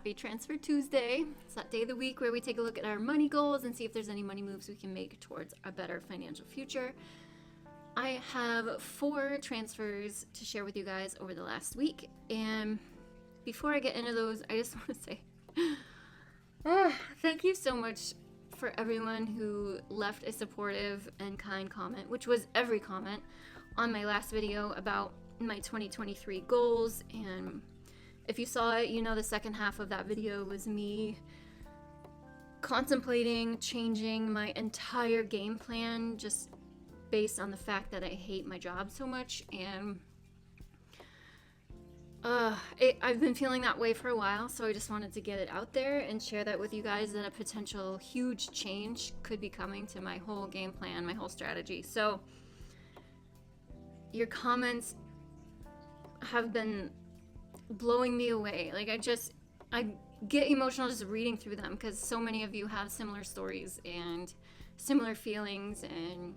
happy Transfer Tuesday. It's that day of the week where we take a look at our money goals and see if there's any money moves we can make towards a better financial future. I have 4 transfers to share with you guys over the last week, and before I get into those, I just want to say thank you so much for everyone who left a supportive and kind comment, which was every comment on my last video about my 2023 goals. And if you saw it, you know the second half of that video was me contemplating changing my entire game plan just based on the fact that I hate my job so much. And I've been feeling that way for a while, so I just wanted to get it out there and share that with you guys, that a potential huge change could be coming to my whole game plan, my whole strategy. So your comments have been blowing me away. Like, I get emotional just reading through them, because so many of you have similar stories and similar feelings, and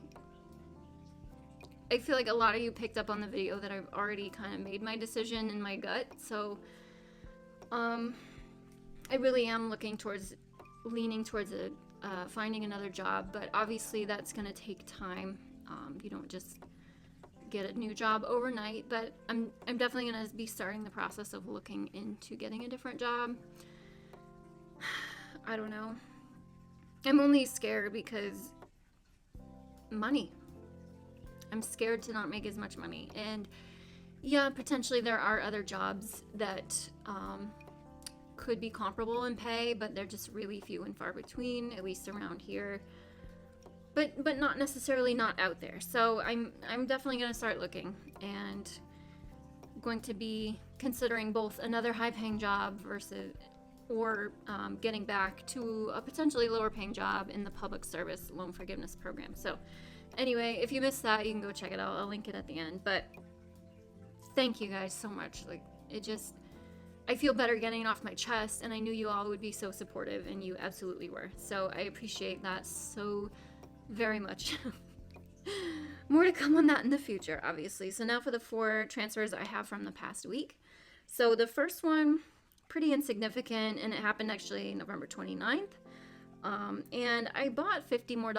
I feel like a lot of you picked up on the video that I've already kind of made my decision in my gut. So I really am leaning towards finding another job, but obviously that's going to take time. You don't just get a new job overnight, but I'm definitely going to be starting the process of looking into getting a different job. I don't know. I'm only scared because money. I'm scared to not make as much money. And yeah, potentially there are other jobs that could be comparable in pay, but they're just really few and far between, at least around here. But not necessarily not out there. So I'm definitely going to start looking, and going to be considering both another high-paying job or getting back to a potentially lower-paying job in the public service loan forgiveness program. So anyway, if you missed that, you can go check it out. I'll link it at the end. But thank you guys so much. Like, I feel better getting it off my chest, and I knew you all would be so supportive, and you absolutely were. So I appreciate that so very much. More to come on that in the future, obviously. So now for the 4 transfers I have from the past week. So the first one, pretty insignificant, and it happened actually November 29th. And I bought $50 more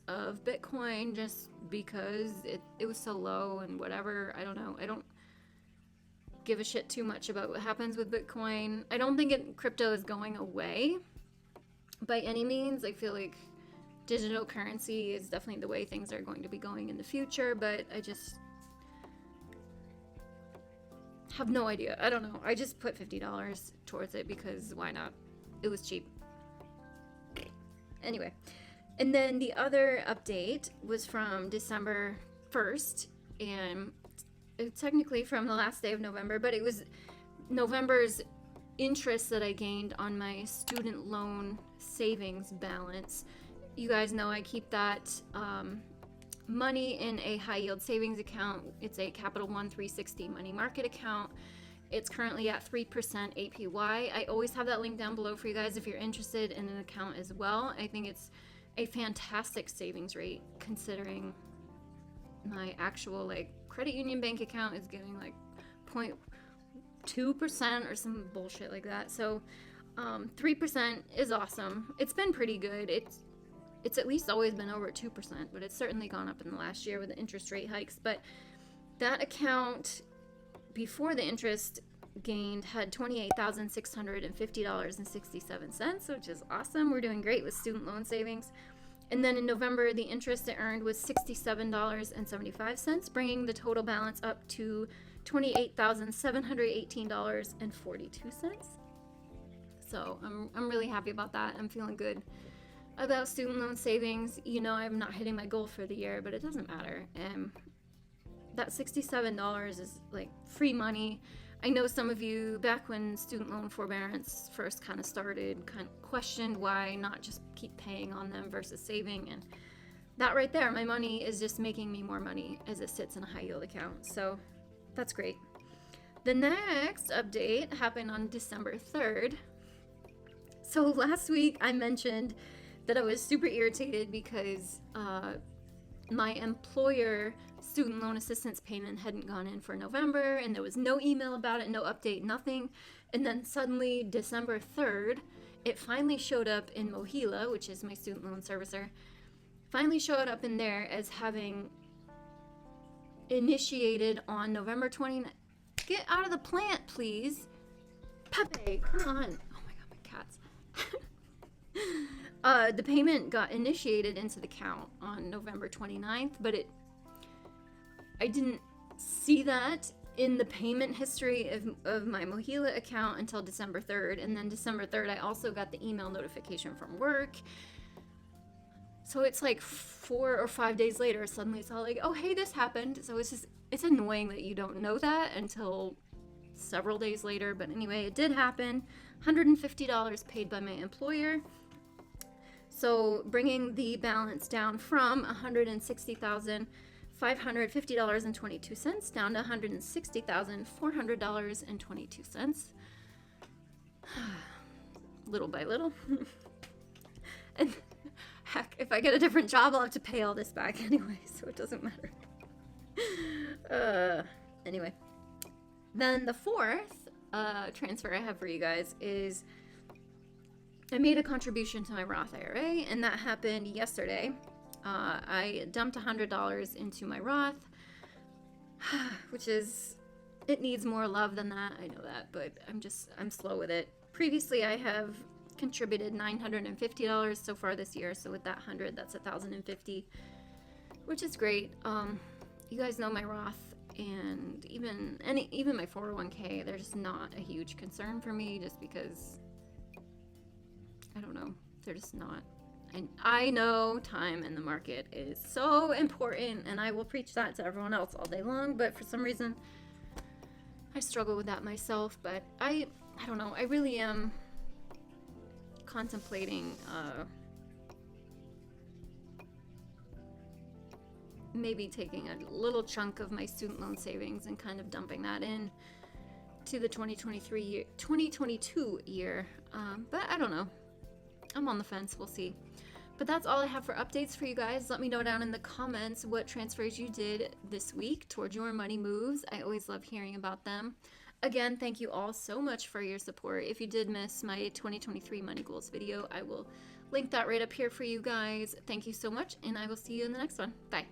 of Bitcoin just because it was so low and whatever. I don't know. I don't give a shit too much about what happens with Bitcoin. I don't think crypto is going away by any means. I feel like digital currency is definitely the way things are going to be going in the future, but I just have no idea. I don't know. I just put $50 towards it because why not? It was cheap. Anyway, and then the other update was from December 1st, and technically from the last day of November, but it was November's interest that I gained on my student loan savings balance. You guys know I keep that money in a high yield savings account. It's a Capital One 360 money market account. It's currently at 3% APY. I always have that link down below for you guys if you're interested in an account as well. I think it's a fantastic savings rate considering my actual credit union bank account is getting 0.2% or some bullshit like that. So 3% is awesome. It's been pretty good. It's at least always been over 2%, but it's certainly gone up in the last year with the interest rate hikes. But that account, before the interest gained, had $28,650.67, which is awesome. We're doing great with student loan savings. And then in November, the interest it earned was $67.75, bringing the total balance up to $28,718.42. So I'm really happy about that. I'm feeling good about student loan savings. You know, I'm not hitting my goal for the year, but it doesn't matter. That $67 is free money. I know some of you, back when student loan forbearance first kind of started, questioned why not just keep paying on them versus saving. And that right there, my money is just making me more money as it sits in a high yield account. So that's great. The next update happened on December 3rd. So last week I mentioned that I was super irritated because my employer student loan assistance payment hadn't gone in for November, and there was no email about it, no update, nothing. And then suddenly, December 3rd, it finally showed up in Mohila, which is my student loan servicer, finally showed up in there as having initiated on November 29th. Get out of the plant, please. Pepe, come on. Oh my god, my cats. The payment got initiated into the account on November 29th, but I didn't see that in the payment history of my Mohila account until December 3rd. And then December 3rd, I also got the email notification from work. So it's like 4 or 5 days later, suddenly it's all like, oh, hey, this happened. So it's annoying that you don't know that until several days later. But anyway, it did happen. $150 paid by my employer. So bringing the balance down from $160,550.22 down to $160,400.22. Little by little. And heck, if I get a different job, I'll have to pay all this back anyway, so it doesn't matter. Anyway. Then the fourth transfer I have for you guys is I made a contribution to my Roth IRA, and that happened yesterday. I dumped $100 into my Roth, which is, it needs more love than that. I know that, but I'm slow with it. Previously, I have contributed $950 so far this year. So with that 100, that's $1,050, which is great. You guys know my Roth and even my 401k, they're just not a huge concern for me, just because I don't know, they're just not. And I know time in the market is so important, and I will preach that to everyone else all day long, but for some reason I struggle with that myself. But I don't know, I really am contemplating maybe taking a little chunk of my student loan savings and kind of dumping that in to the 2022 year. But I don't know. I'm on the fence. We'll see. But that's all I have for updates for you guys. Let me know down in the comments what transfers you did this week towards your money moves. I always love hearing about them. Again, thank you all so much for your support. If you did miss my 2023 money goals video, I will link that right up here for you guys. Thank you so much, and I will see you in the next one. Bye.